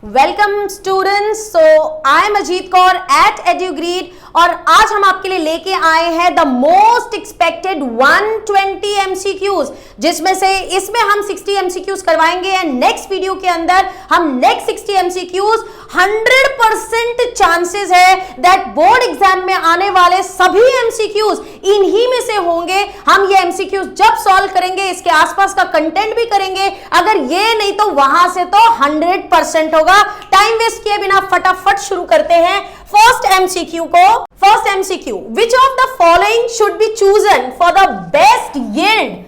Welcome students. So I am Ajit Kaur at Edugrid और आज हम आपके लिए लेके आए हैं द मोस्ट एक्सपेक्टेड 120 एमसीक्यूज, जिसमें से इसमें हम 60 एमसीक्यूज करवाएंगे एंड नेक्स्ट वीडियो के अंदर हम नेक्स्ट 60 एमसीक्यूज 100% चांसेस है दैट बोर्ड एग्जाम में आने वाले सभी एमसीक्यूज इन्हीं में से होंगे। हम ये एमसीक्यूज जब सॉल्व करेंगे इसके आसपास का कंटेंट भी करेंगे, अगर ये नहीं तो वहां से तो 100% होगा। टाइम वेस्ट किए बिना फटाफट शुरू करते हैं फर्स्ट एमसीक्यू को। First MCQ, which of the following should be chosen for the best yield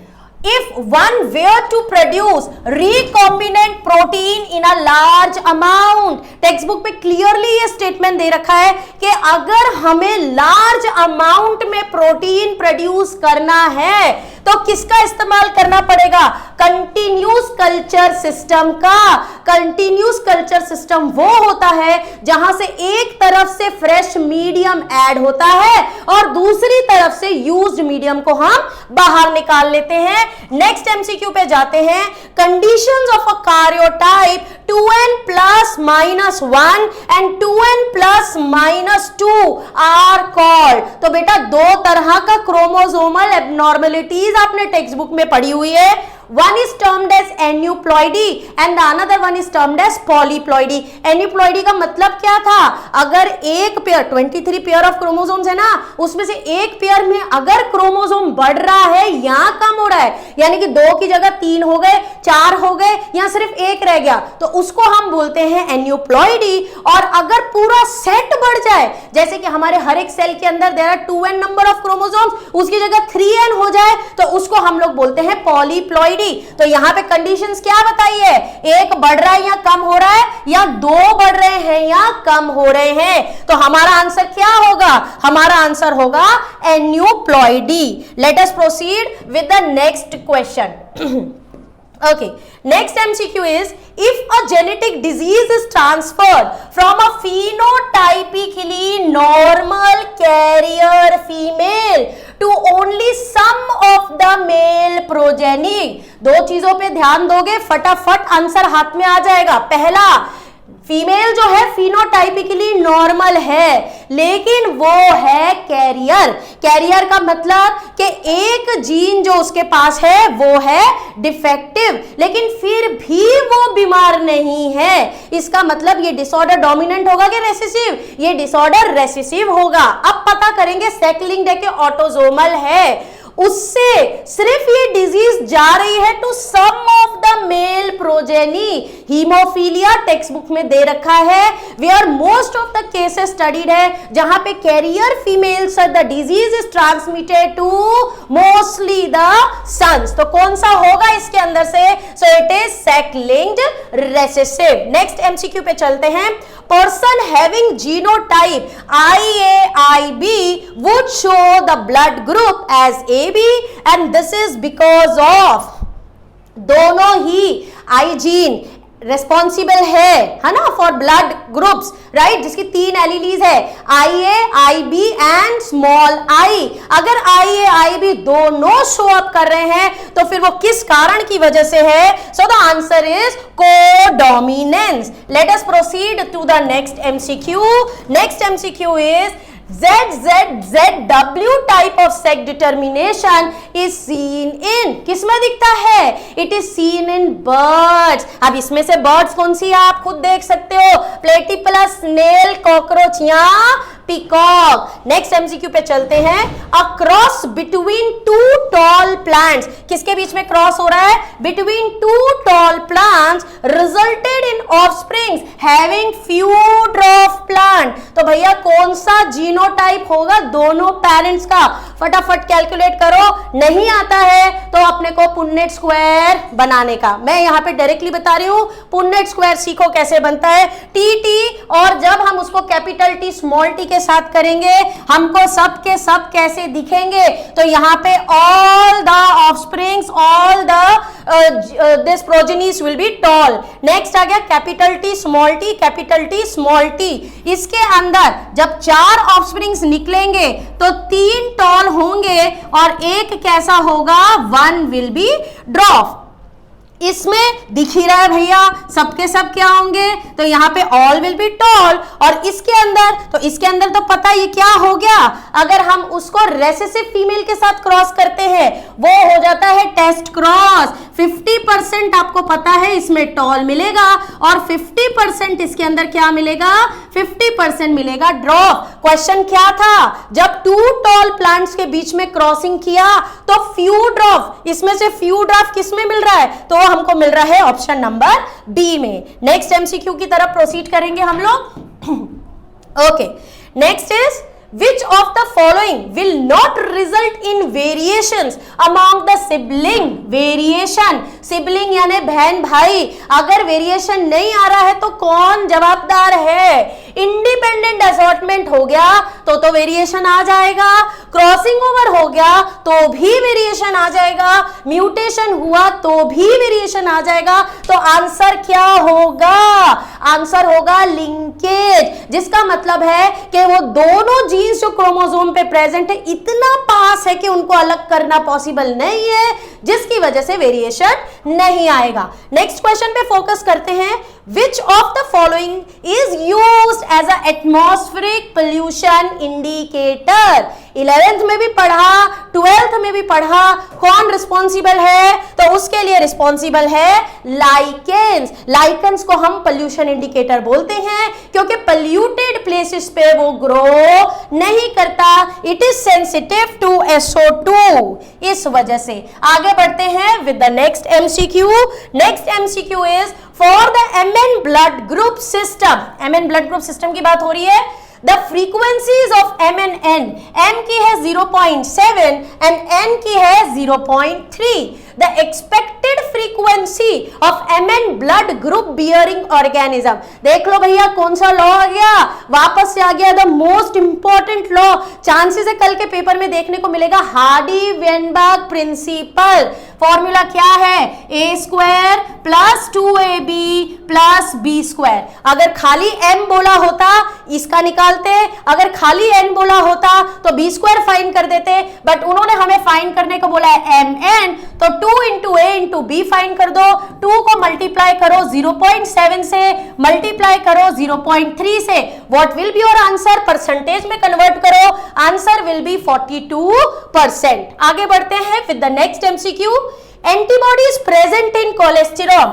if one were to produce recombinant protein in a large amount? Text book पे क्लियरली ये statement दे रखा है कि अगर हमें लार्ज अमाउंट में protein produce करना है तो किसका इस्तेमाल करना पड़ेगा? कंटिन्यूस कल्चर सिस्टम का। कंटिन्यूस कल्चर सिस्टम वो होता है जहां से एक तरफ से फ्रेश मीडियम ऐड होता है और दूसरी तरफ से यूज्ड मीडियम को हम बाहर निकाल लेते हैं। नेक्स्ट एमसीक्यू पे जाते हैं। Conditions of a कार्योटाइप 2n plus minus 1 and 2n plus minus 2 are called। तो बेटा दो तरह का क्रोमोसोमल एब्नॉर्मेलिटीज आपने टेक्स्ट बुक में पढ़ी हुई है। One is termed as aneuploidy and the another one is termed as polyploidy। aneuploidy का मतलब क्या था? अगर एक पेयर 23 पेयर ऑफ क्रोमोसोम्स है ना, उसमें से एक पेयर में अगर क्रोमोसोम बढ़ रहा है या कम हो रहा है, यानी कि 2 की जगह 3 हो गए, 4 हो गए या सिर्फ 1 रह गया, तो उसको हम बोलते हैं aneuploidy। और अगर पूरा सेट बढ़ जाए, जैसे कि हमारे हर एक सेल के अंदर there are 2n number of chromosomes, उसकी जगह 3n हो जाए तो उसको हम लोग बोलते हैं polyploidy। तो यहां पे कंडीशंस क्या बताइए? एक बढ़ रहा है या कम हो रहा है, या 2 बढ़ रहे हैं या कम हो रहे हैं। तो हमारा आंसर क्या होगा? हमारा आंसर होगा aneuploidy. Late us proceed with the next question. Okay, next MCQ is, if a genetic disease is transferred from a phenotypically normal carrier female to only some of the male progeny, दो चीजों पे ध्यान दोगे फटाफट answer हाथ में आ जाएगा। पहला, फीमेल जो है फिनोटाइपिकली नॉर्मल है लेकिन वो है कैरियर। कैरियर का मतलब कि एक जीन जो उसके पास है वो है डिफेक्टिव, लेकिन फिर भी वो बीमार नहीं है। इसका मतलब ये डिसऑर्डर डोमिनेंट होगा कि रेसेसिव? ये डिसऑर्डर रेसेसिव होगा। अब पता करेंगे सेकलिंग के ऑटोसोमल है, उससे सिर्फ ये डिजीज जा रही है to some of the male progeny. Haemophilia text book में दे रखा है, where most of the cases studied है, जहां पे carrier females the disease is transmitted to mostly the sons. तो कौन सा होगा इसके अंदर से? So it is sex linked recessive. Next MCQ पे चलते हैं। Person having genotype IAIB would show the blood group as AB and this is because of दोनों ही I जीन रेस्पॉन्सिबल है ना फॉर ब्लड ग्रुप्स, राइट, जिसकी 3 एलीलीज है, IA, IB and small I. अगर IA, IB दोनों शो अप कर रहे हैं तो फिर वो किस कारण की वजह से है? So the answer is codominance. Let us proceed to the next MCQ. Next MCQ is ZZZW type of sex determination is seen in, किस में दिखता है? It is seen in birds। अब इसमें से birds कौन सी है आप खुद देख सकते हो, प्लेटिपलस, स्नेल, कॉकरोच या पीकॉक। नेक्स्ट एमसीक्यू पे चलते हैं। A cross between 2 tall plants, किसके बीच में क्रॉस हो रहा है? Between 2 tall plants resulted in offsprings having few drop plant. तो भैया कौन सा जीनोटाइप होगा दोनों पेरेंट्स का? फटाफट कैलकुलेट करो। नहीं आता है तो अपने को पुन्नेट स्क्वायर बनाने का, मैं यहां पे डायरेक्टली बता रही हूं। पुन्नेट स्क्वायर सीखो कैसे बनता है। टी और जब हम उसको कैपिटल टी स्मॉल टी के साथ करेंगे हमको सब के सब कैसे दिखेंगे? तो यहाँ पे all the offsprings, all the this progenies will be tall. Next आ गया capital T small T, capital T small T. इसके अंदर जब 4 ऑफस्प्रिंग्स निकलेंगे तो 3 टॉल होंगे और एक कैसा होगा? 1 विल बी ड्रॉप। इसमें दिख ही रहा है भैया, सबके सब क्या होंगे, तो यहाँ पे ऑल विल बी टॉल, और इसके अंदर तो पता ये क्या हो गया, अगर हम उसको रेसेसिव फीमेल के साथ क्रॉस करते हैं वो हो जाता है टेस्ट क्रॉस। 50% आपको पता है इसमें टॉल मिलेगा और 50% इसके अंदर क्या मिलेगा, 50% मिलेगा ड्रॉप। क्वेश्चन क्या था, जब 2 टॉल प्लांट्स के बीच में क्रॉसिंग किया तो फ्यू ड्रॉप, इसमें से फ्यू ड्रॉप किसमें मिल रहा है, तो हमको मिल रहा है ऑप्शन नंबर बी में। नेक्स्ट एमसीक्यू की तरफ प्रोसीड करेंगे हम लोग। Okay, next is which of the following will not result in variations among the sibling? Variation, sibling यानी बहन भाई, अगर वेरिएशन नहीं आ रहा है तो कौन जवाबदार है, इंडिपेंडेंट असॉर्टमेंट हो गया तो वेरिएशन आ जाएगा, क्रॉसिंग ओवर हो गया तो भी वेरिएशन आ जाएगा, म्यूटेशन हुआ तो भी वेरिएशन आ जाएगा, तो आंसर क्या होगा, आंसर होगा लिंकेज, जिसका मतलब है कि वो दोनों जीन्स जो क्रोमोसोम पे प्रेजेंट है इतना पास है कि उनको अलग करना पॉसिबल नहीं है, जिसकी वजह से वेरिएशन नहीं आएगा। नेक्स्ट क्वेश्चन पे फोकस करते हैं, which of the following is used as a atmospheric pollution indicator? 11th में भी पढ़ा, 12th में भी पढ़ा, कौन रिस्पॉन्सिबल है, तो उसके लिए रिस्पॉन्सिबल है लाइकेंस। लाइकेंस को हम पोल्यूशन इंडिकेटर बोलते हैं क्योंकि पोल्यूटेड प्लेसेस पे वो ग्रो नहीं करता, it is sensitive to SO2, इस वजह से। आगे बढ़ते हैं with the next MCQ. Next MCQ is for the MN blood group system, MN blood group system की बात हो रही है, the frequencies of MNN, M की है 0.7 and N की है 0.3, the expected frequency of MN blood group bearing organism। देख लो भैया कौन सा लॉ आ गया, वापस से आ गया the most important law, chances है कल के पेपर में देखने को मिलेगा, हार्डी-वेनबर्ग प्रिंसिपल। फॉर्मूला क्या है, A² + 2AB + B²। अगर खाली M बोला होता इसका निकालते, अगर खाली N बोला होता तो B² फाइंड कर देते, बट उन्होंने हमें फाइंड करने को बोला है MN, तो 2 × A × B फाइंड कर दो, 2 को मल्टीप्लाई करो 0.7 से, मल्टीप्लाई करो 0.3 से, what will be your answer, percentage में कन्वर्ट करो, आंसर विल बी 42%। आगे बढ़ते हैं with the next MCQ. Antibodies present in cholesterol,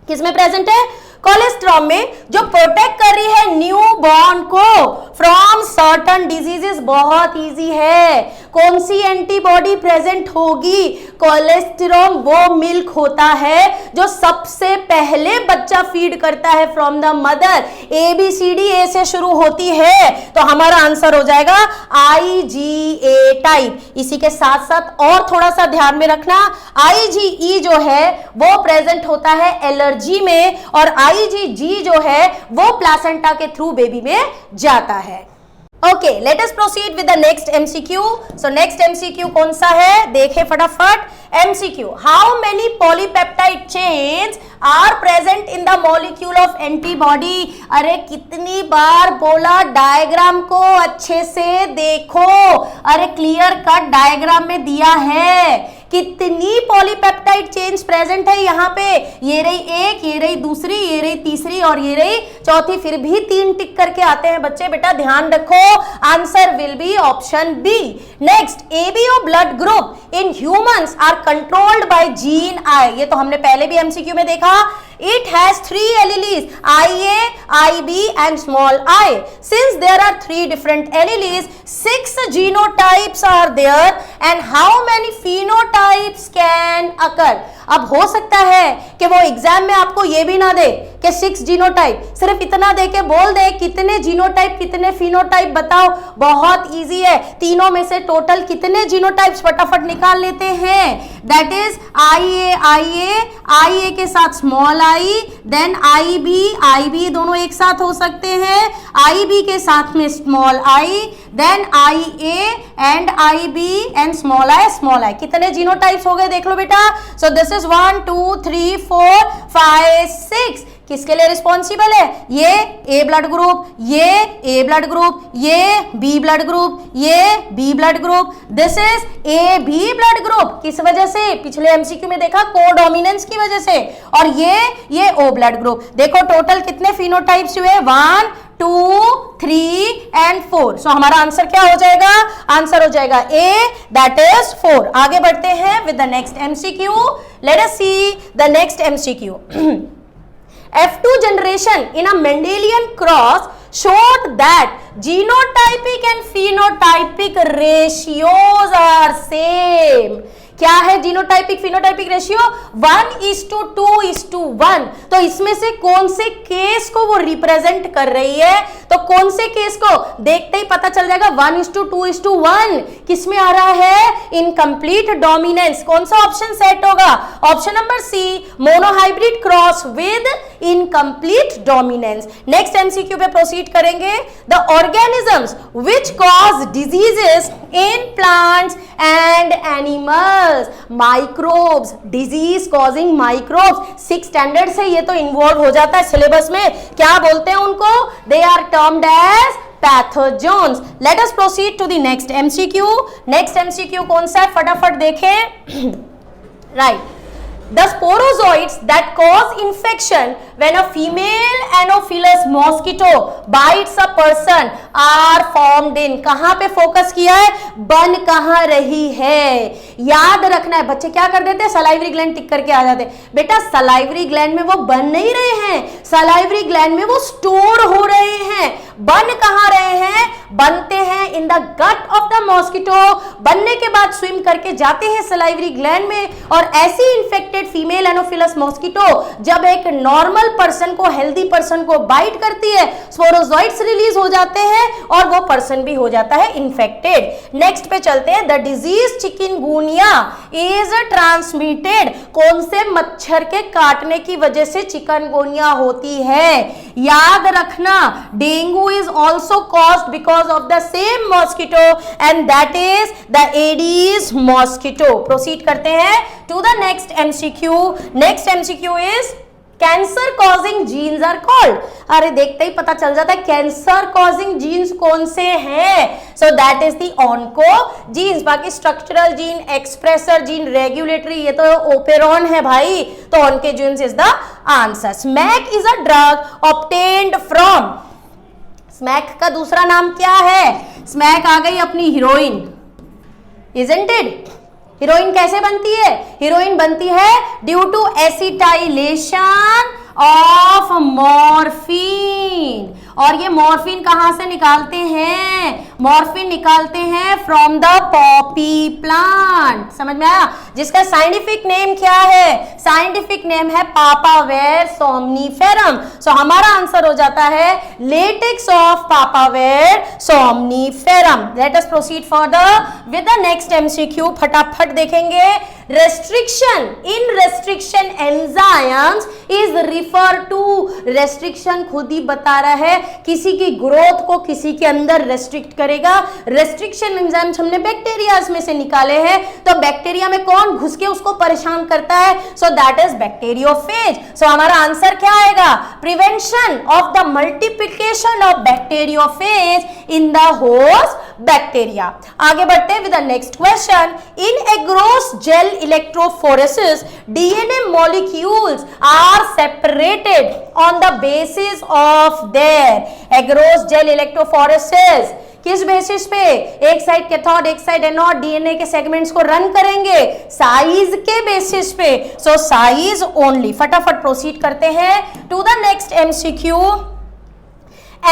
किसमें प्रेजेंट है, कोलेस्ट्रॉल में, जो प्रोटेक्ट कर रही है न्यू बॉर्न को फ्रॉम सर्टन डिजीजेस। बहुत इजी है, कौन सी एंटीबॉडी प्रेजेंट होगी, कोलेस्ट्रॉल वो मिल्क होता है जो सबसे पहले बच्चा फीड करता है from the mother, ABCD A से शुरू होती है, तो हमारा आंसर हो जाएगा IgA टाइप। इसी के साथ साथ और थोड़ा सा ध्यान में रखना, IgE जो है वो प्रेजेंट होता है एलर्जी में, और IgG जो है वो प्लासेंटा के थ्रू बेबी में जाता है। Okay, let us proceed with the next MCQ. So next MCQ कौन सा है, देखें फटाफट। MCQ, how many polypeptide chains are present in the molecule of antibody. अरे कितनी बार बोला, डायग्राम को अच्छे से देखो, अरे क्लियर कट डायग्राम में दिया है, कितनी पॉलीपेप्टाइड चेन्स प्रेजेंट है यहाँ पे, ये रही एक, ये रही दूसरी, ये रही तीसरी और ये रही चौथी, फिर भी 3 टिक करके आते हैं बच्चे, बेटा ध्यान रखो, answer will be option B. Next, ABO blood group in humans are controlled by gene I, ये तो हमने पहले भी एमसीक्यू में देखा। It has 3 alleles, IA, IB and small I. Since there are 3 different alleles, 6 genotypes are there and how many phenotypes can occur? अब हो सकता है कि वो एग्जाम में आपको ये भी ना दे कि 6 जीनोटाइप, सिर्फ इतना दे के बोल दे कितने जीनोटाइप कितने फिनोटाइप बताओ। बहुत इजी है, तीनों में से टोटल कितने जीनोटाइप्स फटाफट निकाल लेते हैं, दैट इज IA के साथ स्मॉल i, देन IB दोनों एक साथ हो सकते हैं, IB के साथ में small i, then IA and IB and small i। कितने जीनोटाइप्स हो गए देख लो बेटा। सो दिस इज 1 2 3 4 5 6, किसके लिए रिस्पॉन्सिबल है? ये ए ब्लड ग्रुप, ये ए ब्लड ग्रुप, ये बी ब्लड ग्रुप, ये B blood group, this is A B blood group. किस वजह से? पिछले एमसीक्यू में देखा, कोडोमिनेंस की वजह से। और ये ओ ब्लड ग्रुप। देखो टोटल कितने फिनोटाइप्स हुए? 1 2 3 एंड 4। सो हमारा आंसर क्या हो जाएगा? आंसर हो जाएगा ए, दैट इज 4। आगे बढ़ते हैं with the next MCQ. Let us see the next MCQ. F2 generation in a Mendelian cross showed that genotypic and phenotypic ratios are same. क्या है जीनोटाइपिक फिनोटाइपिक रेशियो? 1:2:1। तो इसमें से कौन से केस को वो रिप्रेजेंट कर रही है? तो कौन से केस को देखते ही पता चल जाएगा। 1:2:1 किस में आ रहा है? Incomplete dominance. कौन सा ऑप्शन सेट होगा? Option number C, monohybrid cross with incomplete dominance. Next MCQ पे प्रोसीड करेंगे। The organisms which cause diseases in plants and animals. Microbes, disease causing microbes. 6 standard से ये तो इन्वॉल्व हो जाता है सिलेबस में। क्या बोलते हैं उनको? They are termed as pathogens. Let us proceed to the next MCQ. Next MCQ कौन सा है? फटाफट देखें। Right, the sporozoites that cause infection when a female anopheles mosquito bites a person are formed in। कहां पे focus किया है? बन कहां रही है? याद रखना है। बच्चे क्या कर देते हैं? सलाइवरी ग्लैंड टिक करके आ जाते हैं। बेटा सलाइवरी ग्लैंड में वो बन नहीं रहे हैं, सलाइवरी ग्लैंड में वो स्टोर हो रहे हैं। बन कहां रहे हैं? बनते हैं in the gut of the mosquito. बनने के बाद स्विम करके जाते हैं सलाइवरी ग्लैंड में। और ऐसी इन्फेक्टेड फीमेल एनोफिलस मॉस्किटो जब एक नॉर्मल पर्सन को, हेल्दी पर्सन को बाइट करती है, स्पोरोजोइट्स रिलीज हो जाते हैं और वो पर्सन भी हो जाता है इन्फेक्टेड। नेक्स्ट पे चलते हैं। The disease chikungunya is transmitted. कौन से मच्छर के काटने की वजह से चिकनगुनिया होती है? याद रखना, dengue is also caused because of the same mosquito and that is the Aedes mosquito. Proceed करते हैं to the next MCQ. Next MCQ is cancer causing genes are called. अरे देखते ही पता चल जाता है कैंसर कॉजिंग जीन्स कौन से हैं। So that is the oncogenes. बाकी structural gene, expressor gene, regulatory, ये तो ओपेरॉन है भाई। तो oncogenes is the answer. Smack is a drug obtained from. Smack का दूसरा नाम क्या है? स्मैक आ गई अपनी हीरोइन, इजंट इट? हीरोइन कैसे बनती है? हीरोइन बनती है due to acetylation of morphine. और ये मॉर्फिन कहां से निकालते हैं? मॉर्फिन निकालते हैं फ्रॉम द पॉपी प्लांट। समझ में आया? जिसका साइंटिफिक नेम क्या है? साइंटिफिक नेम है पापावेर सोमनीफेरम। सो हमारा आंसर हो जाता है latex of Papaver somniferum. Let us proceed further with the next MCQ. फटाफट देखेंगे। Restriction in restriction enzymes is refer to. Restriction खुद ही बता रहा है किसी की ग्रोथ को किसी के अंदर रेस्ट्रिक्ट करेगा। रेस्ट्रिक्शन एंजाइम्स हमने बैक्टीरियाज में से निकाले हैं। तो बैक्टीरिया में कौन घुस के उसको परेशान करता है? So that is bacteriophage. So हमारा आंसर क्या आएगा? Prevention of the multiplication of bacteriophage in the host bacteria. आगे बढ़ते हैं with the next question. In agarose gel electrophoresis, DNA molecules are separated on the basis of their agarose gel electrophoresis। किस basis पे? एक side cathode, एक side anode, DNA के segments को run करेंगे साइज के बेसिस पे। So size only. फटाफट प्रोसीड करते हैं to the next MCQ.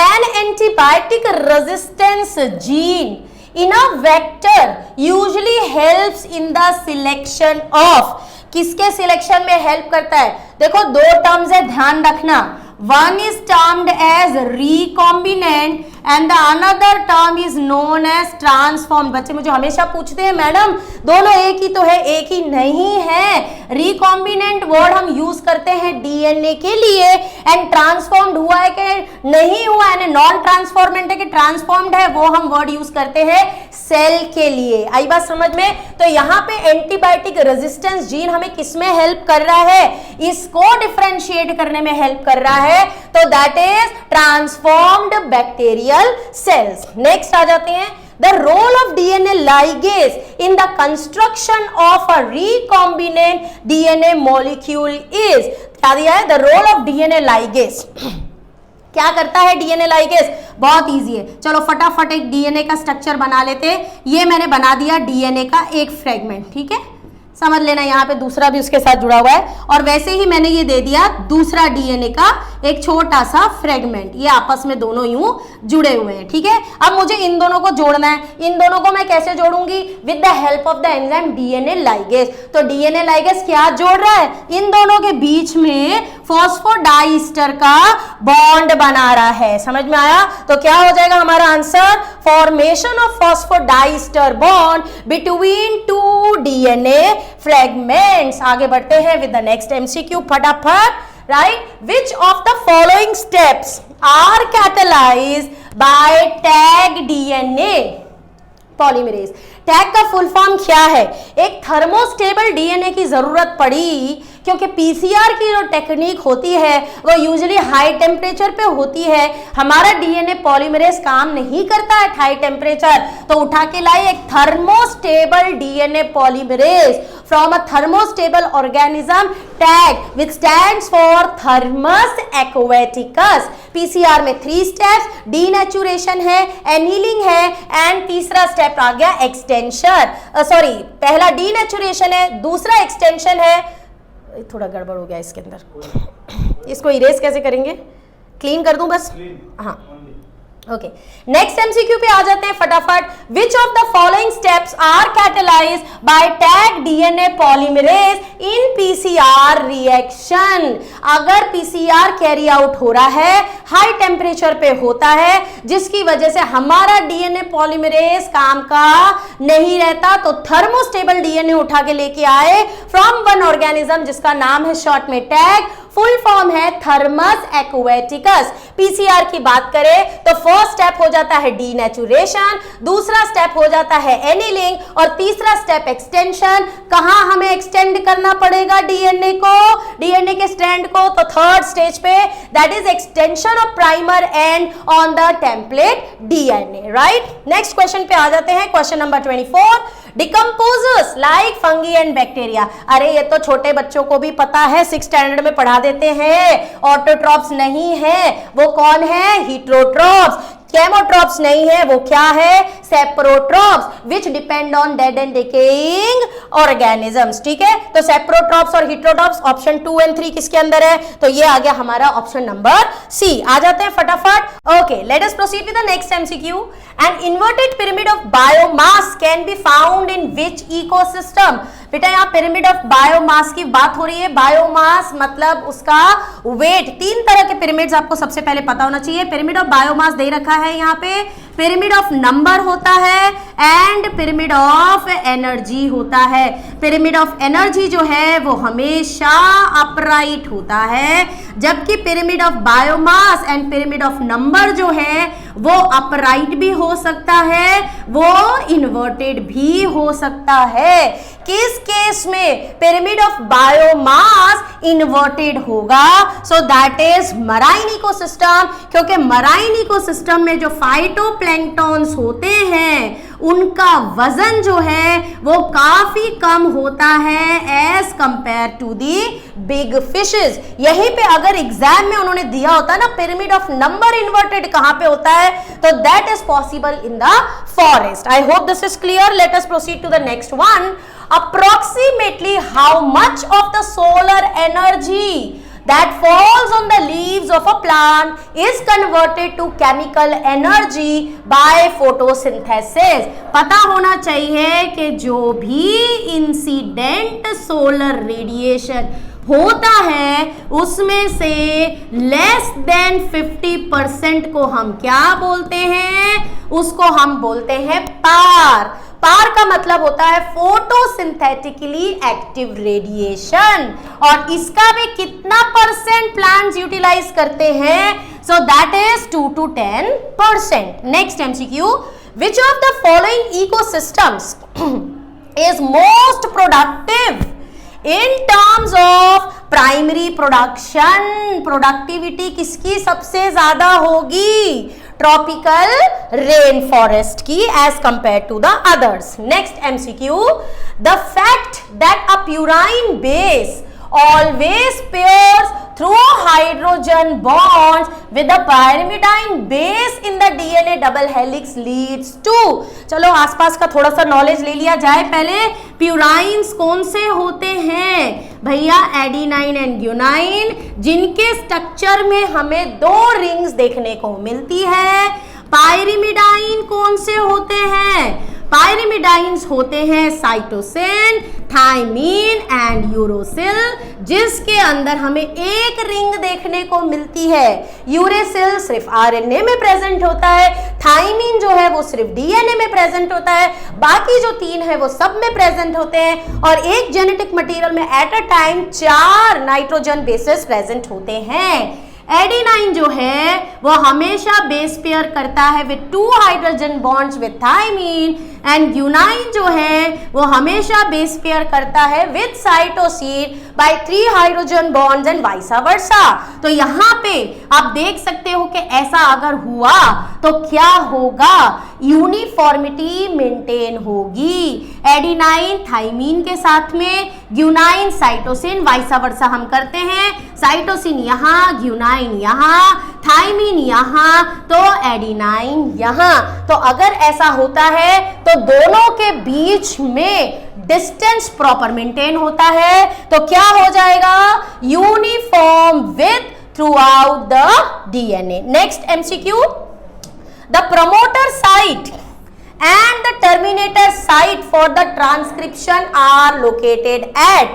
An antibiotic resistance gene in a vector usually helps in the selection of। किसके सिलेक्शन में हेल्प करता है? देखो दो टर्म्स है, ध्यान रखना। One is termed as recombinant and the another term is known as transform. बच्चे मुझे हमेशा पूछते हैं मैडम दोनों एक ही तो है, एक ही नहीं है। रिकॉम्बिनेंट वर्ड हम यूज करते हैं डीएनए के लिए, एंड ट्रांसफॉर्म्ड हुआ है कि नहीं हुआ है, नॉन ट्रांसफॉर्मेंट है कि ट्रांसफॉर्म्ड है, वो हम वर्ड यूज करते हैं सेल के लिए। आई बात समझ में? तो यहाँ पे एंटीबायोटिक रेजिस्टेंस जीन हमें किसमें हेल्प कर रहा है? इसको डिफरेंशिएट करने में हेल्प कर रहा है, तो that is transformed bacterial cells. Next आ जाते हैं, the role of DNA ligase in the construction of a recombinant DNA molecule is, क्या दिया है? the role of DNA ligase क्या करता है डीएनए लाइगेज? बहुत इजी है, चलो फटाफट एक डीएनए का स्ट्रक्चर बना लेते। ये मैंने बना दिया डीएनए का एक फ्रेगमेंट, ठीक है, समझ लेना यहाँ पे दूसरा भी उसके साथ जुड़ा हुआ है, और वैसे ही मैंने ये दे दिया दूसरा डीएनए का एक छोटा सा फ्रेगमेंट, ये आपस में दोनों यूं जुड़े हुए हैं, ठीक है। अब मुझे इन दोनों को जोड़ना है, इन दोनों को मैं कैसे जोड़ूंगी? With the help of the enzyme DNA ligase. तो डीएनए लाइगेज क्या जोड़ रहा है? इन दोनों के बीच में फॉस्फोडाइस्टर का बॉन्ड बना रहा है। समझ में आया? तो क्या हो जाएगा हमारा answer? Formation of phosphodiester bond between two DNA fragments. आगे बढ़ते हैं विद द नेक्स्ट एमसीक्यू फटाफट। Right, which of the following steps are catalysed by Taq DNA polymerase? Taq का फुल फॉर्म क्या है? एक थर्मोस्टेबल डीएनए की जरूरत पड़ी क्योंकि पीसीआर की जो टेक्निक होती है वो यूजुअली हाई टेम्परेचर पे होती है। हमारा डीएनए पॉलीमरेज काम नहीं करता है हाई टेम्परेचर, तो उठा के लाए एक thermostable DNA polymerase from a thermostable organism tag which stands for Thermus aquaticus. PCR में 3 स्टेप्स, डीनेचुरेशन है, एनीलिंग है, एंड तीसरा स्टेप आ गया एक्सटेंशन। सॉरी, पहला डीनेचुरेशन है, दूसरा एक्सटेंशन है। थोड़ा गड़बड़ हो गया इसके अंदर, इसको इरेज कैसे करेंगे? क्लीन कर दूं बस? हाँ, ओके। नेक्स्ट एमसीक्यू पे आ जाते हैं फटाफट। Which of the following steps are catalysed by Taq DNA polymerase in PCR reaction? अगर पीसीआर कैरी आउट हो रहा है, हाई टेम्परेचर पे होता है, जिसकी वजह से हमारा डीएनए पॉलीमरेज काम का नहीं रहता, तो थर्मोस्टेबल डीएनए उठा के लेके आए फ्रॉम वन ऑर्गेनिज्म जिसका नाम है शॉर्ट में टैग, फुल फॉर्म है थर्मस एक्वेटिकस। पीसीआर की बात करें तो फर्स्ट स्टेप हो जाता है डीनेचुरेशन, दूसरा स्टेप हो जाता है एनीलिंग, और तीसरा स्टेप एक्सटेंशन। कहां हमें एक्सटेंड करना पड़ेगा डीएनए को, डीएनए के स्ट्रैंड को? तो थर्ड स्टेज पे, that is extension of primer and on the template DNA. Right, next question पे आ जाते हैं, question number 24। Decomposers like fungi and bacteria. अरे ये तो छोटे बच्चों को भी पता है, 6th स्टैंडर्ड में पढ़ा देते हैं। ऑटोट्रॉप्स नहीं है, वो कौन है? हीटरोट्रॉप्स। केमोट्रॉप्स नहीं है, वो क्या है? Saprotrophs, which depend on dead and decaying organisms. ठीक है, तो सेप्रोट्रॉप्स और हीटरोट्रॉप्स ऑप्शन 2 और 3 किसके अंदर है? तो ये आ गया हमारा ऑप्शन नंबर सी। आ जाते हैं फटाफट। Okay, let us proceed with the next MCQ. An inverted pyramid of biomass can be found in which ecosystem? बेटा यहाँ पिरामिड ऑफ बायोमास की बात हो रही है। बायोमास मतलब उसका वेट। 3 तरह के पिरामिड्स आपको सबसे पहले पता होना चाहिए। पिरामिड ऑफ बायोमास दे रखा है यहाँ पे, पिरामिड ऑफ नंबर होता है, एंड पिरामिड ऑफ एनर्जी होता है। पिरामिड ऑफ एनर्जी जो है वो हमेशा अपराइट होता है, जबकि pyramid of biomass and pyramid of number जो है वो अपराइट भी हो सकता है, वो इन्वर्टेड भी हो सकता है। किस केस में पिरामिड ऑफ बायोमास इन्वर्टेड होगा? सो दैट इज मराइन इकोसिस्टम, क्योंकि मराइन इकोसिस्टम में जो फाइटोप्लैंक्टन्स होते हैं उनका वजन जो है वो काफी कम होता है as compare to the big fishes. यहीं पे अगर एग्जाम में उन्होंने दिया होता ना पिरामिड ऑफ नंबर इन्वर्टेड कहां पे होता है, तो that is possible in the forest. I hope this is clear. Let us proceed to the next one. Approximately how much of the solar energy that falls on the leaves of a plant is converted to chemical energy by photosynthesis? पता होना चाहिए कि जो भी incident solar radiation होता है उसमें से लेस देन 50% को हम क्या बोलते हैं? उसको हम बोलते हैं पार। पार का मतलब होता है फोटोसिंथेटिकली एक्टिव रेडिएशन, और इसका भी कितना परसेंट प्लांट्स यूटिलाइज करते हैं? So that is 2 to 10%. Next MCQ, which of the following ecosystems is most productive in terms of primary production? Productivity किसकी सबसे ज्यादा होगी? ट्रॉपिकल रेन फॉरेस्ट की as compare to the others. Next MCQ, the fact that a purine base always pairs through hydrogen bonds with the pyrimidine base in the DNA double helix leads to. चलो आसपास का थोड़ा सा knowledge ले लिया जाए. पहले प्यूराइंस कौन से होते हैं भैया? एडिनाइन एंड ग्यूनाइन, जिनके स्ट्रक्चर में हमें 2 रिंग्स देखने को मिलती है. पायरिमिडाइन कौन से होते हैं? पायरिमिडाइंस होते हैं साइटोसिन, थाइमीन एंड यूरोसिल, जिसके अंदर हमें एक रिंग देखने को मिलती है. यूरोसिल सिर्फ आरएनए में प्रेजेंट होता है, थाइमीन जो है वो सिर्फ डीएनए में प्रेजेंट होता है, बाकी जो 3 है वो सब में प्रेजेंट होते हैं. और एक जेनेटिक मटेरियल में at a time 4 nitrogen bases present होते हैं. एडिनाइन जो है वो हमेशा बेस पेयर करता है with 2 hydrogen bonds with thymine, and guanine जो है वो हमेशा बेस पेयर करता है with cytosine by 3 hydrogen bonds and vice versa. तो यहाँ पे आप देख सकते हो कि ऐसा अगर हुआ तो क्या होगा? यूनिफॉर्मिटी मेंटेन होगी. एडिनाइन थाइमीन के साथ में, ग्यूनाइन साइटोसिन वाइस वर्सा हम करते हैं. साइटोसिन यहाँ, ग्यूनाइन यहाँ, थाइमीन यहाँ, तो एडिनाइन यहाँ. तो अगर ऐसा होता है तो दोनों के बीच में डिस्टेंस प्रॉपर मेंटेन होता है, तो क्या हो जाएगा? Uniform with through out the DNA. Next MCQ, the promoter site and the terminator site for the transcription are located at.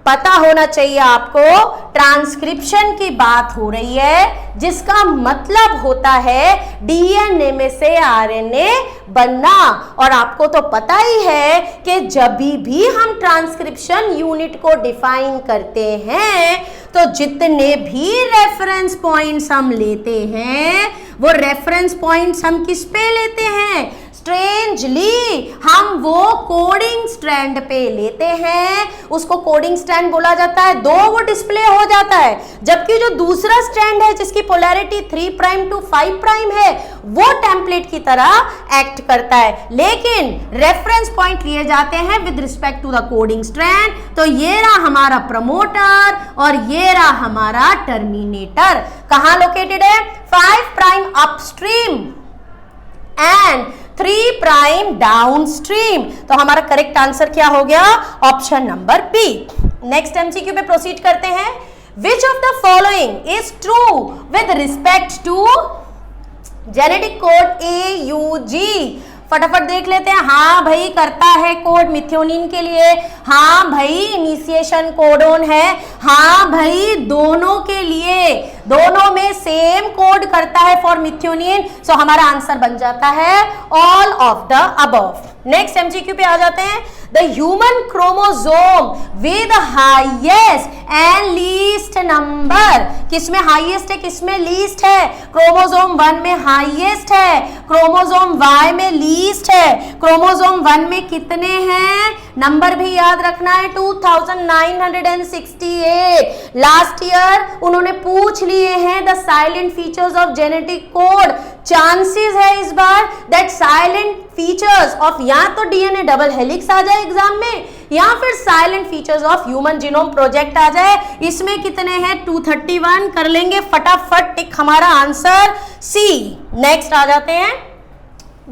पता होना चाहिए आपको, ट्रांसक्रिप्शन की बात हो रही है, जिसका मतलब होता है डीएनए में से आरएनए बनना. और आपको तो पता ही है कि जब भी हम ट्रांसक्रिप्शन यूनिट को डिफाइन करते हैं तो जितने भी रेफरेंस पॉइंट्स हम लेते हैं वो रेफरेंस पॉइंट्स हम किस पे लेते हैं? स्ट्रेंजली हम वो कोडिंग स्ट्रैंड पे लेते हैं. उसको कोडिंग स्ट्रैंड बोला जाता है, 2 वो डिस्प्ले हो जाता है, जबकि जो दूसरा स्ट्रैंड है जिसकी पोलैरिटी 3 प्राइम टू 5 प्राइम है वो टेम्पलेट की तरह एक्ट करता है. लेकिन रेफरेंस पॉइंट लिए जाते हैं with respect to the coding strand. तो ये रहा हमारा प्रमोटर और ये रहा हमारा टर्मिनेटर. कहां लोकेटेड है? 5 prime upstream and 3 prime downstream. तो हमारा करेक्ट आंसर क्या हो गया? Option number B. Next MCQ पे प्रोसीड करते हैं. Which of the following is true with respect to genetic code AUG? फटाफट देख लेते हैं. हाँ भाई करता है कोड मिथ्योनिन के लिए, हाँ भाई इनिशिएशन कोडोन है, हाँ भाई दोनों के लिए, दोनों में सेम कोड करता है फॉर मिथ्योनिन. सो हमारा आंसर बन जाता है all of the above. Next MCQ पे आ जाते हैं. The human chromosome with highest and least number. किसमें हाईएस्ट है, किसमें लीस्ट है? क्रोमोसोम 1 में हाईएस्ट है, क्रोमोसोम Y में लीस्ट है. क्रोमोसोम 1 में कितने हैं? नंबर भी याद रखना है, 2968. लास्ट ईयर उन्होंने पूछ लिए हैं the silent features of genetic code. Chances है इस बार दैट साइलेंट फीचर्स ऑफ या तो डीएनए डबल हेलिक्स आ जाए एग्जाम में, या फिर silent features of human genome project आ जाए. इसमें कितने हैं? 231. कर लेंगे फटाफट टिक. हमारा आंसर सी. नेक्स्ट आ जाते हैं.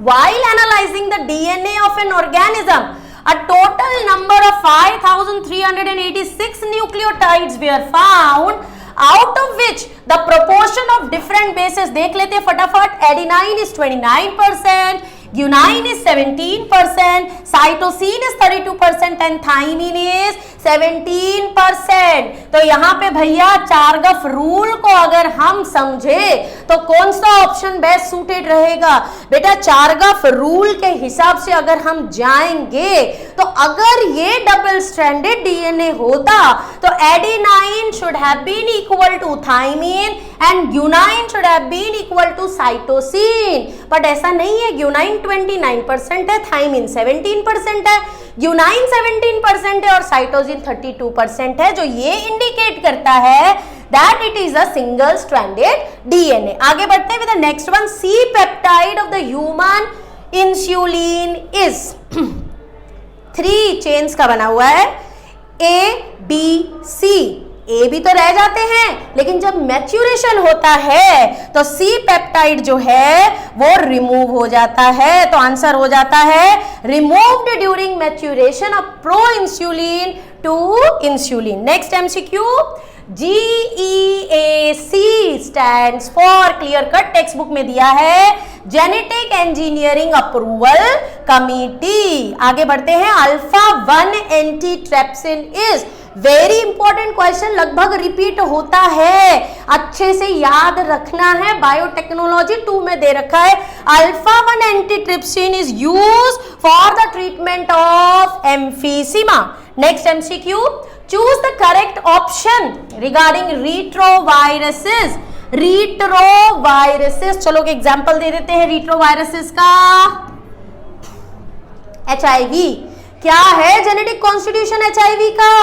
While analyzing the DNA of an organism, a total number of 5386 nucleotides were found, out of which the proportion of different bases देख लेते हैं फटाफट. Adenine is 29%, Guanine is 17%, cytosine is 32% and thymine is 17%. तो यहाँ पे भैया चारगफ rule को अगर हम समझे तो कौन सा ऑप्शन बेस्ट सूटेड रहेगा? बेटा चारगफ रूल के हिसाब से अगर हम जाएंगे तो अगर ये डबल स्ट्रैंडेड डीएनए होता तो adenine should have been equal to thymine and guanine should have been equal to cytosine, but ऐसा नहीं है। ग्यूनाइन 29% है, थाइमिन 17% है, ग्यूनाइन 17% है और साइटोसिन 32% है, जो ये इंडिकेट करता है that it is a single stranded DNA. आगे बढ़ते हैं with the next one. C peptide of the human insulin is 3 chains का बना हुआ है, A, B, C. ए भी तो रह जाते हैं, लेकिन जब मैच्यूरेशन होता है तो सी पेप्टाइड जो है वो रिमूव हो जाता है। तो आंसर हो जाता है removed during maturation of proinsulin to insulin. Next MCQ, GEAC stands for, clear cut text book में दिया है, जेनेटिक इंजीनियरिंग अप्रूवल कमिटी। आगे बढ़ते हैं, alpha 1 antitrypsin is, very important question, लगभग रिपीट होता है, अच्छे से याद रखना है, बायोटेक्नोलॉजी 2 में दे रखा है। Alpha 1 antitrypsin is used for the treatment of emphysema. Next MCQ, choose the correct option regarding retroviruses. Retroviruses, चलो एक एग्जांपल दे देते हैं रीट्रोवायरसेस का। HIV क्या है? जेनेटिक कॉन्स्टिट्यूशन HIV का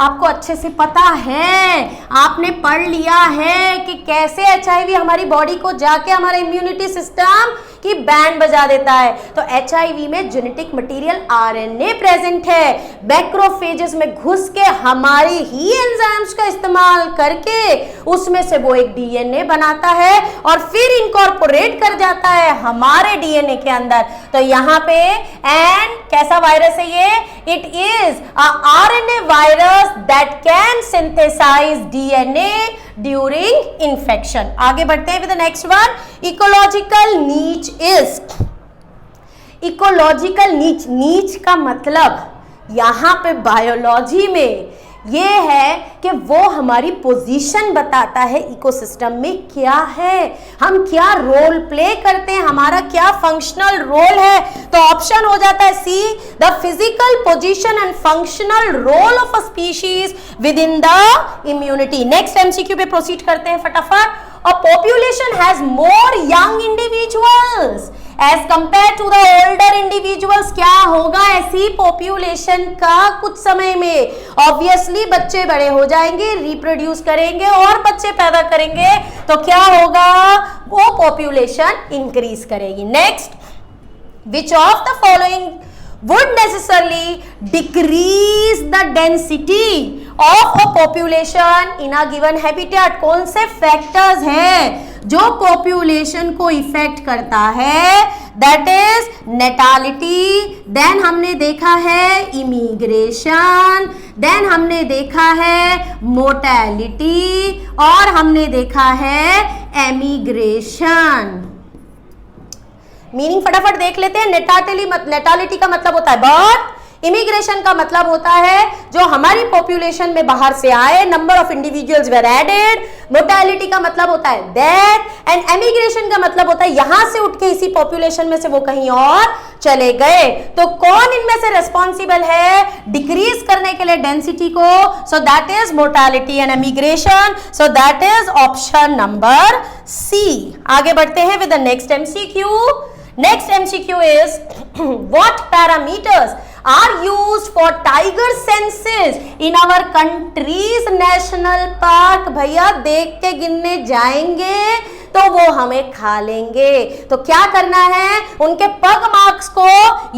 आपको अच्छे से पता है, आपने पढ़ लिया है कि कैसे HIV हमारी बॉडी को जाके हमारा इम्यूनिटी सिस्टम की बैंड बजा देता है। तो HIV में जेनेटिक मटेरियल RNA प्रेजेंट है, मैक्रोफेजेस में घुस के हमारी ही एंजाइम्स का इस्तेमाल करके उसमें से वो एक DNA बनाता है और फिर इनकॉर्पोरेट कर जाता है हमारे DNA के अंदर। तो यहाँ पे एंड कैसा वायरस है ये? It is RNA virus that can synthesize DNA during infection. आगे बढ़ते हैं with the next one. Ecological niche is, ecological niche, niche का मतलब यहाँ पे बायोलॉजी में ये है कि वो हमारी पोजीशन बताता है इकोसिस्टम में क्या है, हम क्या रोल प्ले करते हैं, हमारा क्या फंक्शनल रोल है। तो ऑप्शन हो जाता है C, the physical position and functional role of a species within the immunity. Next MCQ पे प्रोसीड करते हैं फटाफट। A population has more young individuals as compared to the older individuals। क्या होगा ऐसी पॉपुलेशन का कुछ समय में? ऑब्वियसली बच्चे बड़े हो जाएंगे, रिप्रोड्यूस करेंगे और बच्चे पैदा करेंगे, तो क्या होगा? वो पॉपुलेशन इंक्रीज करेगी। Next, which of the following would necessarily decrease the density of a population in a given habitat? कौन से फैक्टर्स हैं जो पॉपुलेशन को इफेक्ट करता है? दैट इज नेटालिटी, देन हमने देखा है इमिग्रेशन, देन हमने देखा है मोर्टेलिटी और हमने देखा है एमिग्रेशन। मीनिंग फटाफट देख लेते हैं। नेटालिटी का मतलब होता है बर्थ, इमिग्रेशन का मतलब होता है जो हमारी पॉपुलेशन में बाहर से आए, number of individuals were added. Mortality का मतलब होता है डेथ एंड एमिग्रेशन का मतलब होता है यहां से उठ के इसी पॉपुलेशन में से वो कहीं और चले गए। तो कौन इनमें से रेस्पॉन्सिबल है डिक्रीज करने के लिए डेंसिटी को? So that is mortality and emigration. So that is option number C. आगे बढ़ते हैं with the next MCQ. Next MCQ is what parameters are used for tiger census in our country's national park? भैया देख के गिनने जाएंगे तो वो हमें खा लेंगे। तो क्या करना है? उनके पग मार्क्स को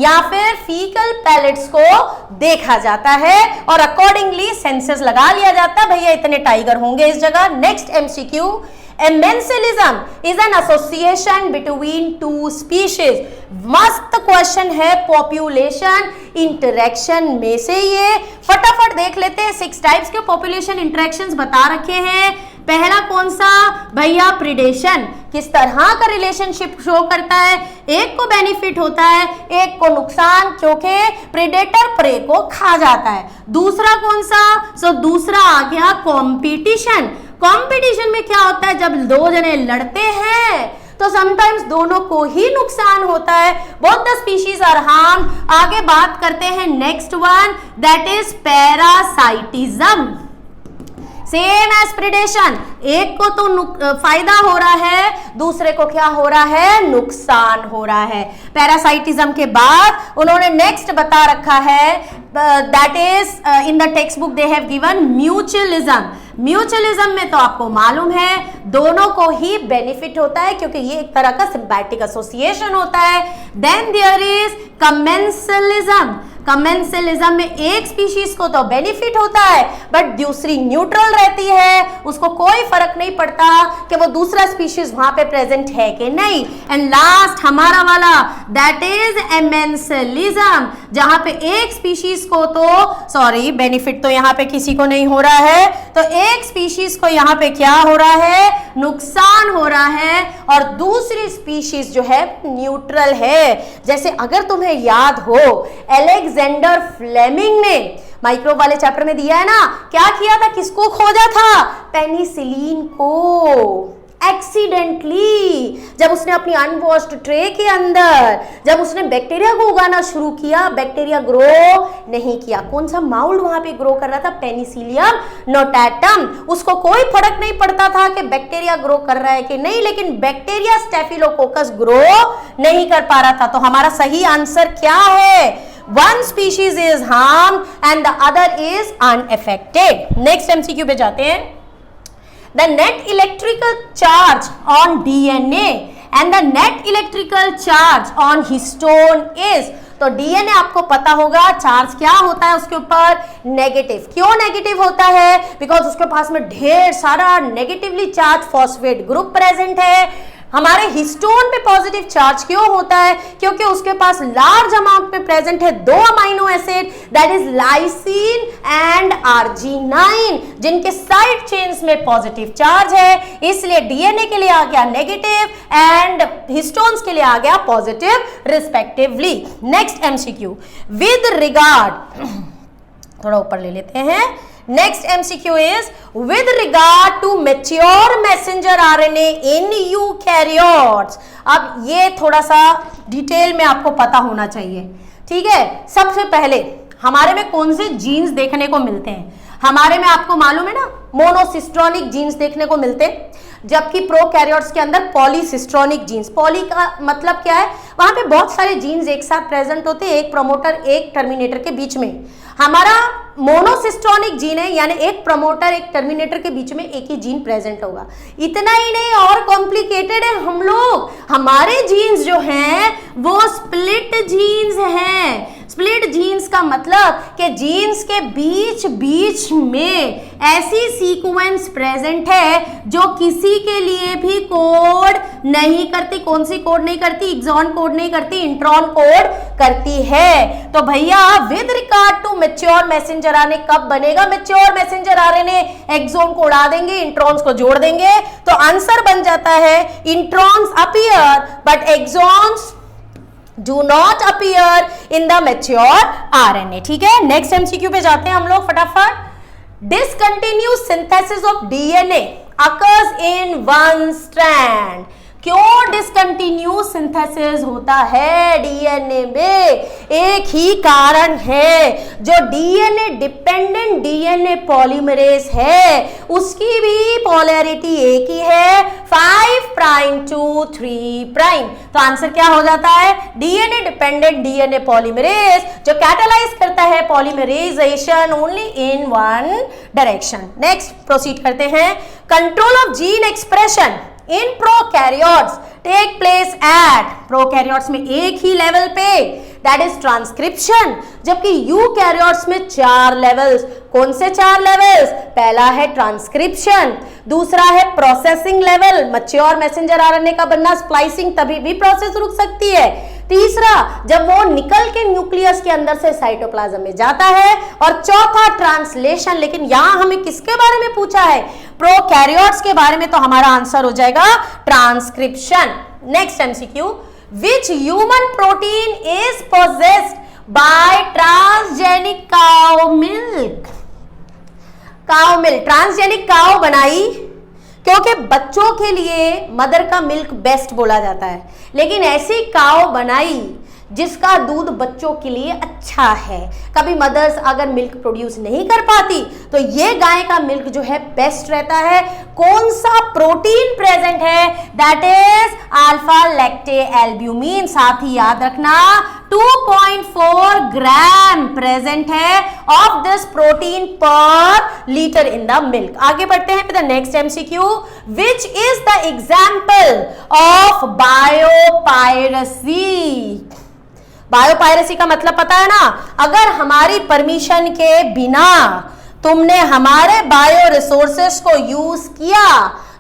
या फिर फीकल पैलेट्स को देखा जाता है और अकॉर्डिंगली सेंसस लगा लिया जाता है, भैया इतने टाइगर होंगे इस जगह। Next MCQ, Amensalism is an association between two species. मस्त क्वेश्चन है पॉपुलेशन इंटरेक्शन में से, ये फटाफट देख लेते हैं। 6 टाइप्स के पॉपुलेशन इंटरेक्शंस बता रखे हैं। पहला कौन सा भैया? प्रिडेशन। किस तरह का रिलेशनशिप शो करता है? एक को बेनिफिट होता है, एक को नुकसान, क्योंकि प्रेडेटर प्रे को खा जाता है। दूसरा कौन सा? दूसरा आ गया कॉम्पिटिशन। कॉम्पिटिशन में क्या होता है? जब दो जने लड़ते हैं तो समटाइम्स दोनों को ही नुकसान होता है। Both the species are harm. आगे बात करते हैं next one, that is parasitism. Same as predation, एक को तो फायदा हो रहा है, दूसरे को क्या हो रहा है? नुकसान हो रहा है। पैरासाइटिज्म के बाद उन्होंने नेक्स्ट बता रखा है, that is in the text book they have given mutualism. Mutualism में तो आपको मालूम है दोनों को ही बेनिफिट होता है, क्योंकि ये एक तरह का सिंपैथिक एसोसिएशन होता है। Then there is commensalism. Commensalism में एक स्पीशीज को तो बेनिफिट होता है बट दूसरी न्यूट्रल रहती है, उसको कोई फर्क नहीं पड़ता कि वो दूसरा स्पीशीज वहां पे प्रेजेंट है कि नहीं। एंड लास्ट हमारा वाला, दैट इज एमेंसलिज्म, जहां पे एक स्पीशीज को तो बेनिफिट तो यहां पे किसी को नहीं हो रहा है, तो एक स्पीशीज को यहां पे क्या हो रहा है? नुकसान हो रहा है, और दूसरी स्पीशीज जो है न्यूट्रल है। जैसे अगर तुम्हें याद हो, अलेक्जेंडर फ्लेमिंग ने माइक्रोब वाले चैप्टर में दिया है ना, क्या किया था? किसको खोजा था? पेनिसिलिन को। एक्सीडेंटली जब उसने अपनी अनवॉश्ड ट्रे के अंदर जब उसने बैक्टीरिया को उगाना शुरू किया, बैक्टीरिया ग्रो नहीं किया। कौन सा माउल्ड वहां पे ग्रो कर रहा था? Penicillium notatum. उसको कोई फर्क नहीं पड़ता था कि बैक्टीरिया ग्रो कर रहा है कि नहीं, लेकिन बैक्टीरिया स्टेफिलोकोकस ग्रो नहीं कर पा रहा था। तो हमारा सही आंसर क्या है? One species is harmed and the other is unaffected. Next MCQ पे जाते हैं। The net electrical charge on DNA and the net electrical charge on histone is, तो डीएनए आपको पता होगा चार्ज क्या होता है उसके ऊपर? नेगेटिव। क्यों नेगेटिव होता है? बिकॉज उसके पास में ढेर सारा negatively charge phosphate group present है। हमारे हिस्टोन पे पॉजिटिव चार्ज क्यों होता है? क्योंकि उसके पास लार्ज अमाउंट में प्रेजेंट है 2 amino acid, that is lysine and arginine, जिनके साइड चेन्स में पॉजिटिव चार्ज है। इसलिए डीएनए के लिए आ गया नेगेटिव एंड हिस्टोन्स के लिए आ गया positive respectively. Next MCQ, with regard, थोड़ा ऊपर ले लेते हैं। Next MCQ is with regard to mature messenger RNA in eukaryotes। अब ये थोड़ा सा डिटेल में आपको पता होना चाहिए, ठीक है। सबसे पहले हमारे में कौन से जीन्स देखने को मिलते हैं? हमारे में आपको मालूम है ना, मोनोसिस्ट्रॉनिक जीन्स देखने को मिलते हैं, जबकि प्रोकैरियोट्स के अंदर पॉलीसिस्ट्रॉनिक जीन्स। पॉली का मतलब क्या है? वहां पे बहुत सारे जीन्स एक साथ प्रेजेंट होते हैं, एक प्रमोटर एक टर्मिनेटर के बीच में। हमारा मोनोसिस्ट्रॉनिक जीन है, यानी एक प्रमोटर एक टर्मिनेटर के बीच में एक ही जीन प्रेजेंट होगा। इतना ही नहीं, और कॉम्प्लिकेटेड है हम लोग। हमारे जीन्स जो हैं वो स्प्लिट जीन्स हैं। स्प्लिट जीन्स का मतलब कि जीन्स के बीच बीच में ऐसी सीक्वेंस प्रेजेंट है जो किसी के लिए भी कोड नहीं करती। कौन सी कोड नहीं करती? एक्सॉन कोड नहीं करती, इंट्रॉन कोड करती है। तो भैया with regard to mature messenger RNA कब बनेगा? मैच्योर मैसेंजर आरएनए एक्सॉन को उड़ा देंगे, इंट्रॉन्स को जोड़ देंगे, तो आंसर बन जाता है introns appear but exons do not appear in the mature RNA। ठीक है, नेक्स्ट एमसीक्यू पे जाते हैं हम लोग फटाफट। Discontinuous synthesis of DNA occurs in one strand। क्यों डिसकंटिन्यूस सिंथेसिस होता है डीएनए में? एक ही कारण है, जो डीएनए डिपेंडेंट डीएनए पॉलीमरेज है उसकी भी पोलैरिटी एक ही है, 5 प्राइम टू 3 प्राइम। तो आंसर क्या हो जाता है? डीएनए डिपेंडेंट डीएनए पॉलीमरेज जो कैटालाइज करता है polymerisation only in one direction. Next proceed करते हैं। Control of gene expression in prokaryotes take place at prokaryotes में एक ही लेवल पे, दैट इज ट्रांसक्रिप्शन, जबकि यूकैरियोट्स में 4 लेवल्स। कौन से 4 लेवल्स? पहला है ट्रांसक्रिप्शन, दूसरा है processing level, mature messenger RNA का बनना, स्प्लाइसिंग, तभी भी प्रोसेस रुक सकती है। तीसरा, जब वो निकल के न्यूक्लियस के अंदर से साइटोप्लाज्म में जाता है, और चौथा ट्रांसलेशन। लेकिन यहां हमें किसके बारे में पूछा है? प्रोकैरियोट्स के बारे में, तो हमारा आंसर हो जाएगा transcription. Next MCQ, which human protein is possessed by transgenic cow milk? Cow milk, transgenic cow बनाई क्योंकि बच्चों के लिए मदर का मिल्क बेस्ट बोला जाता है, लेकिन ऐसी काउ बनाई जिसका दूध बच्चों के लिए अच्छा है। कभी मदर्स अगर मिल्क प्रोड्यूस नहीं कर पाती तो ये गाय का मिल्क जो है बेस्ट रहता है। कौन सा प्रोटीन प्रेजेंट है? That is alpha lactalbumin. साथ ही याद रखना 2.4 ग्राम प्रेजेंट है of this protein per litre in the milk. आगे बढ़ते हैं the next MCQ, which is the example of biopiracy? Biopiracy का मतलब पता है ना? अगर हमारी परमिशन के बिना तुमने हमारे बायो रिसोर्सेस को यूज किया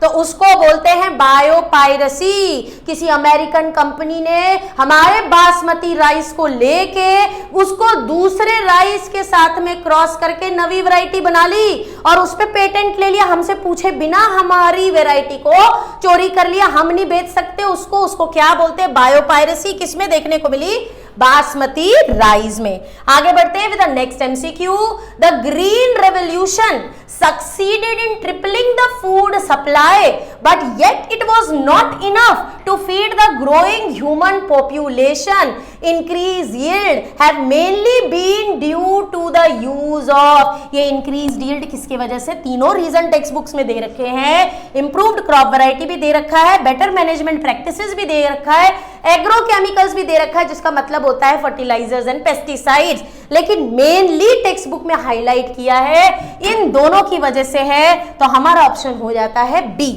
तो उसको बोलते हैं बायोपायरेसी। किसी अमेरिकन कंपनी ने हमारे बासमती राइस को लेके उसको दूसरे राइस के साथ में क्रॉस करके नवी वैरायटी बना ली और उस पे पेटेंट ले लिया, हमसे पूछे बिना हमारी वैरायटी को चोरी कर लिया, हम नहीं बेच सकते उसको क्या बोलते हैं? बायोपायरेसी। किसमें देखने को मिली? बासमती राइस में। आगे बढ़ते हैं with the next MCQ, the green revolution succeeded in tripling the food supply, but yet it was not enough to feed the growing human population. Increased yield have mainly been due to the use of, ये increased yield किसकी वजह से? तीनों reason text books में दे रखे हैं। Improved crop variety भी दे रखा है, बेटर मैनेजमेंट प्रैक्टिसेस भी दे रखा है, एग्रो केमिकल्स भी दे रखा है, जिसका मतलब होता है फर्टिलाइजर्स एंड पेस्टिसाइड्स। लेकिन मेनली टेक्स्ट बुक में हाईलाइट किया है इन दोनों की वजह से है, तो हमारा ऑप्शन हो जाता है बी।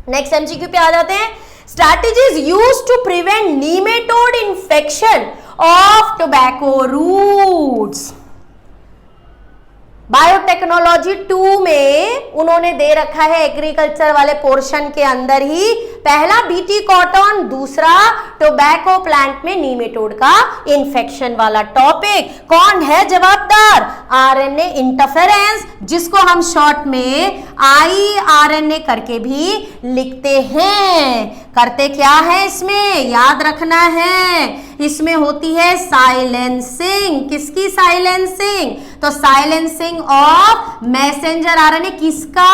नेक्स्ट एमसीक्यू पे आ जाते हैं, strategies used to prevent nematode infection of tobacco roots. Biotechnology 2 में उन्होंने दे रखा है एग्रीकल्चर वाले पोर्शन के अंदर ही, पहला बीटी कॉटन, दूसरा टोबैको प्लांट में नीमेटोड का इन्फेक्शन वाला टॉपिक। कौन है जवाबदार? आरएनए इंटरफेरेंस, जिसको हम शॉर्ट में आईआरएनए करके भी लिखते हैं। करते क्या है इसमें? याद रखना है, इसमें होती है साइलेंसिंग। किसकी साइलेंसिंग? तो साइलेंसिंग ऑफ मैसेंजर आरएनए। किसका?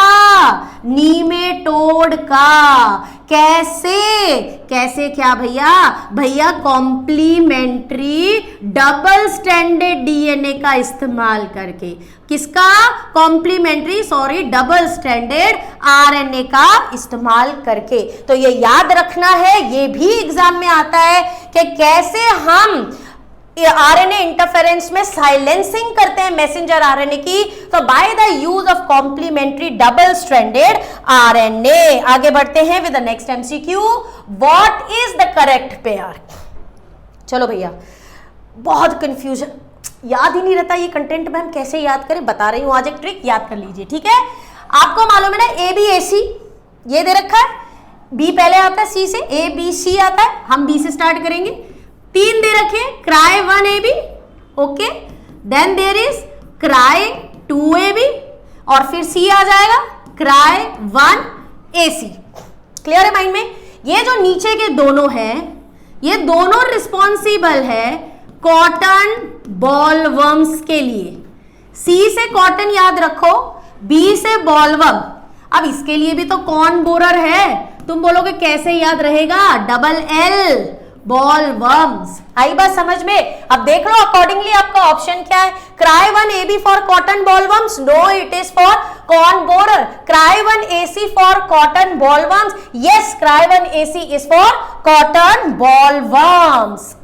नीमेटोड का। कैसे क्या भैया? भैया कॉम्प्लीमेंट्री डबल स्ट्रैंडेड डीएनए का इस्तेमाल करके। किसका? कॉम्प्लीमेंट्री डबल स्ट्रैंडेड आरएनए का इस्तेमाल करके। तो ये याद रखना है, ये भी एग्जाम में आता है कि कैसे हम आरएनए इंटरफेरेंस में साइलेंसिंग करते हैं मैसेंजर आरएनए की, तो by the use of complementary double stranded RNA. आगे बढ़ते हैं with the next MCQ, what is the correct pair? चलो भैया, बहुत कंफ्यूजन, याद ही नहीं रहता ये कंटेंट में हम कैसे याद करें, बता रही हूं आज एक ट्रिक, याद कर लीजिए, ठीक है? आपको मालूम है ना ABAC ये दे रखा है, बी पहले आता है सी से, ABC आता है, हम बी से स्टार्ट करेंगे। 3 दे रखे, cry 1AB, okay, then there is cry 2AB और फिर सी आ जाएगा क्राई 1AC। क्लियर है माइंड में? ये जो नीचे के दोनों हैं, ये दोनों रिस्पॉन्सिबल है कॉटन बॉलवर्म्स के लिए। सी से कॉटन याद रखो, बी से बॉलवर्म। अब इसके लिए भी तो कॉर्न बोरर है, तुम बोलोगे कैसे याद रहेगा? Double L bollworms. आई बात समझ में? अब देख लो अकॉर्डिंगली आपका ऑप्शन क्या है। Cry 1AB for cotton bollworms, no it is for corn borer. Cry 1AC for cotton bollworms, yes cry 1AC is for cotton bollworms.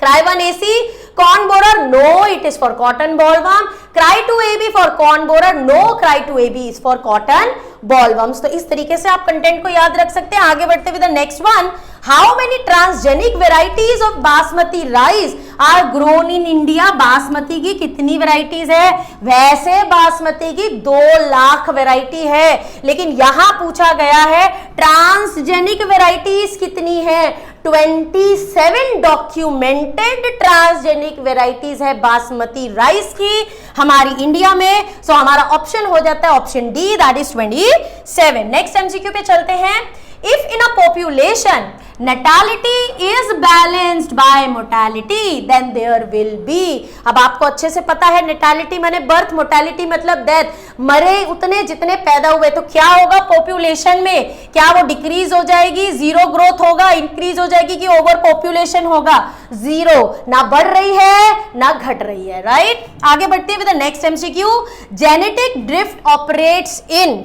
Cry1AC, corn borer, no, it is for cotton bollworm. Cry2AB for corn borer, no, Cry2AB is for cotton bollworms. तो इस तरीके से आप content को याद रख सकते हैं। आगे बढ़ते हुए the next one, how many transgenic varieties of basmati rice are grown in India? Basmati की कितनी वेराइटीज है? वैसे बासमती की 2 लाख वेराइटी है, लेकिन यहां पूछा गया है ट्रांसजेनिक वेराइटीज कितनी है? 27 डॉक्यूमेंटेड ट्रांसजेनिक वेराइटीज है बासमती राइस की हमारी इंडिया में। सो हमारा ऑप्शन हो जाता है option D, that is 27। Next MCQ पे चलते हैं। If in a population natality is balanced by mortality then there will be, अब आपको अच्छे से पता है natality माने बर्थ, mortality मतलब डेथ, मरे उतने जितने पैदा हुए, तो क्या होगा पॉपुलेशन में? क्या वो डिक्रीज हो जाएगी, जीरो ग्रोथ होगा, इंक्रीज हो जाएगी कि ओवर पॉपुलेशन होगा? जीरो, ना बढ़ रही है ना घट रही है, राइट। आगे बढ़ते हैं with the next MCQ. Genetic drift operates in,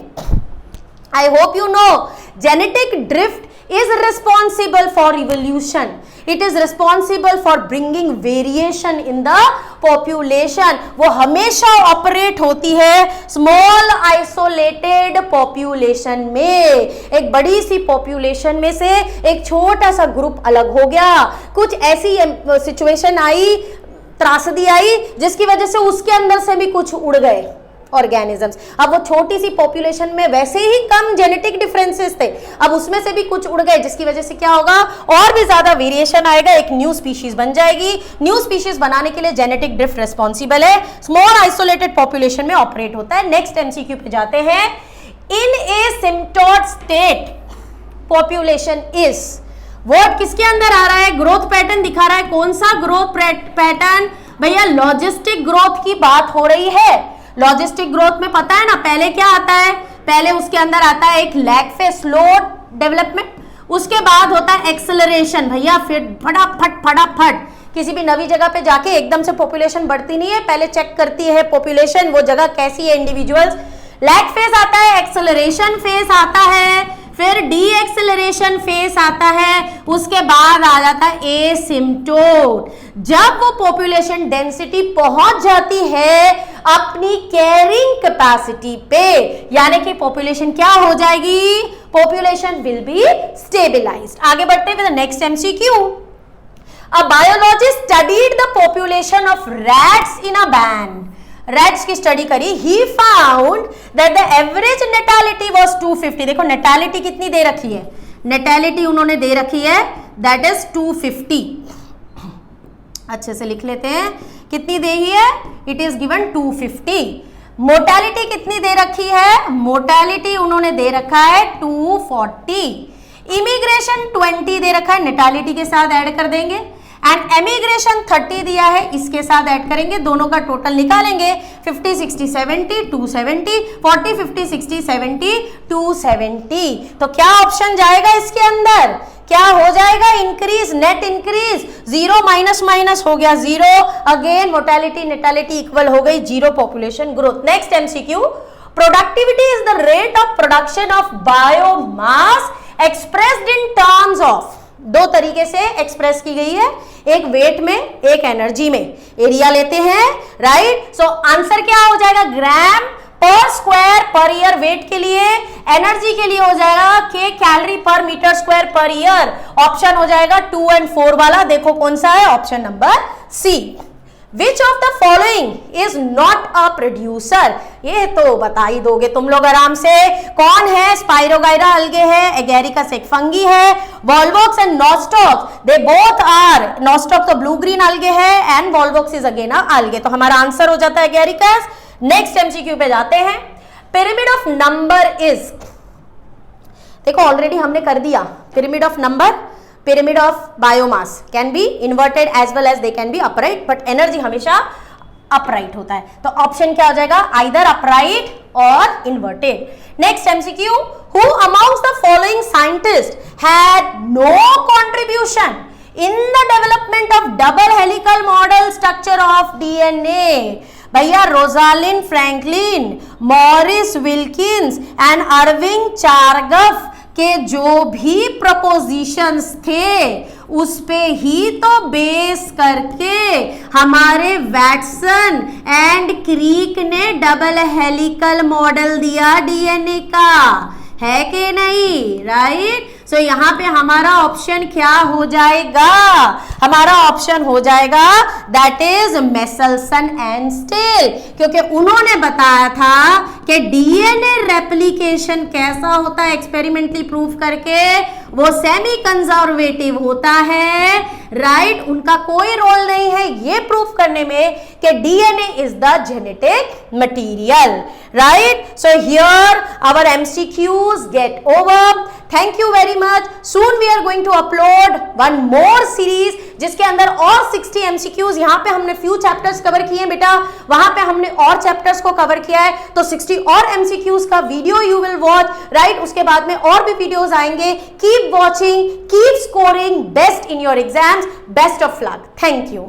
I hope you know, genetic drift is responsible for evolution. It is responsible for bringing variation in the population. वो हमेशा ऑपरेट होती है स्मॉल आइसोलेटेड पॉपुलेशन में। एक बड़ी सी population में से एक छोटा सा ग्रुप अलग हो गया, कुछ ऐसी सिचुएशन आई, त्रासदी आई, जिसकी वजह से उसके अंदर से भी कुछ उड़ गए ऑर्गेनिजम्स। अब वो छोटी सी पॉपुलेशन में वैसे ही कम जेनेटिक डिफरेंसेस थे, अब उसमें से भी कुछ उड़ गए, जिसकी वजह से क्या होगा, और भी ज्यादा वेरिएशन आएगा, एक न्यू स्पीशीज बन जाएगी। न्यू स्पीशीज बनाने के लिए जेनेटिक ड्रिफ्ट रिस्पॉन्सिबल है, स्मॉल आइसोलेटेड पॉपुलेशन में ऑपरेट होता है। नेक्स्ट एमसीक्यू पे जाते हैं। इन ए सिम्प्टोड स्टेट पॉपुलेशन इज, वर्ड किसके अंदर आ रहा है? ग्रोथ पैटर्न दिखा रहा है। कौन सा ग्रोथ पैटर्न भैया? लॉजिस्टिक ग्रोथ की बात हो रही है। लॉजिस्टिक ग्रोथ में पता है ना, पहले क्या आता है? पहले उसके अंदर आता है एक लैग फेज, स्लो डेवलपमेंट, उसके बाद होता है एक्सेलरेशन भैया, फिर फटाफट किसी भी नवी जगह पे जाके एकदम से पॉपुलेशन बढ़ती नहीं है, पहले चेक करती है पॉपुलेशन वो जगह कैसी है, इंडिविजुअल्स। लैग फेज आता है, एक्सेलरेशन फेज आता है, फिर डी एक्सेलरेशन फेज आता है, उसके बाद आ जाता है एसिम्प्टोट। जब वो पॉपुलेशन डेंसिटी पहुंच जाती है अपनी कैरिंग कैपेसिटी पे, यानी कि पॉपुलेशन क्या हो जाएगी? Population will be stabilised. आगे बढ़ते हैं next MCQ. A biologist studied the population of rats in a barn. Rats की स्टडी करी, he found that the average natality was 250। देखो नेटालिटी कितनी दे रखी है, नेटालिटी उन्होंने दे रखी है दैट इज 250। अच्छे से लिख लेते हैं, कितनी दे ही है? It is given 250। मोर्टेलिटी कितनी दे रखी है? मोर्टेलिटी उन्होंने दे रखा है 240। इमिग्रेशन 20 दे रखा है, नेटालिटी के साथ ऐड कर देंगे, एंड एमिग्रेशन 30 दिया है, इसके साथ ऐड करेंगे, दोनों का टोटल निकालेंगे। 50 60 70 270, 40 50 60 70 270। तो क्या ऑप्शन जाएगा इसके अंदर? क्या हो जाएगा? Increase, net increase, zero minus minus हो गया जीरो, अगेन मोर्टेलिटी नेटालिटी इक्वल हो गई zero, population growth. Next MCQ. Productivity is the rate of production of biomass expressed in terms of, दो तरीके से एक्सप्रेस की गई है, एक वेट में एक एनर्जी में। एरिया लेते हैं, राइट। सो आंसर क्या हो जाएगा? ग्राम पर स्क्वायर पर ईयर वेट के लिए, एनर्जी के लिए हो जाएगा k calorie per meter square per year. Option हो जाएगा 2 और 4 वाला, देखो कौन सा है? Option number C. Which of the following is not a producer? ये तो बता ही दोगे तुम लोग आराम से। कौन है? स्पाइरोगाइरा अलगे है, एगेरिकस एक फंगी है, Volvox and Nostocs they both are, Nostoc तो ब्लू ग्रीन अलगे है एंड वॉल्वॉक्स इज अगेन अलगे, तो हमारा आंसर हो जाता है एगेरिकस। नेक्स्ट एमसीक्यू पे जाते हैं। पिरामिड ऑफ नंबर इज, देखो ऑलरेडी हमने कर दिया pyramid of number, pyramid of biomass can be inverted as well as they can be upright, but energy हमेशा upright होता है, तो ऑप्शन क्या हो जाएगा? either upright or inverted. Next MCQ, who amongst the following scientists had no contribution in the development of double helical model structure of DNA? भैया Rosalind Franklin, Maurice Wilkins and Erwin Chargaff कि जो भी propositions थे उस पे ही तो base करके हमारे वैटसन एंड क्रीक ने डबल हेलिकल मॉडल दिया डीएनए का, है कि नहीं, राइट। सो यहाँ पे हमारा ऑप्शन क्या हो जाएगा, हमारा ऑप्शन हो जाएगा that is Meselson and still, क्योंकि उन्होंने बताया था कि डीएनए रेप्लिकेशन कैसा होता है एक्सपेरिमेंटली प्रूव करके, वो सेमी कंजर्वेटिव होता है, राइट। उनका कोई रोल नहीं है ये प्रूफ करने में कि DNA is the genetic material, right. So here our MCQs get over. Thank you very much. Soon we are going to upload one more series जिसके अंदर और 60 एमसीक्यूज, यहाँ पे हमने फ्यू चैप्टर्स कवर किए हैं बेटा, वहां पे हमने और चैप्टर्स को कवर किया है, तो 60 और एमसीक्यूज का video you will watch, right. उसके बाद में और भी वीडियोस आएंगे। Keep watching, keep scoring best in your exams, best of luck. Thank you.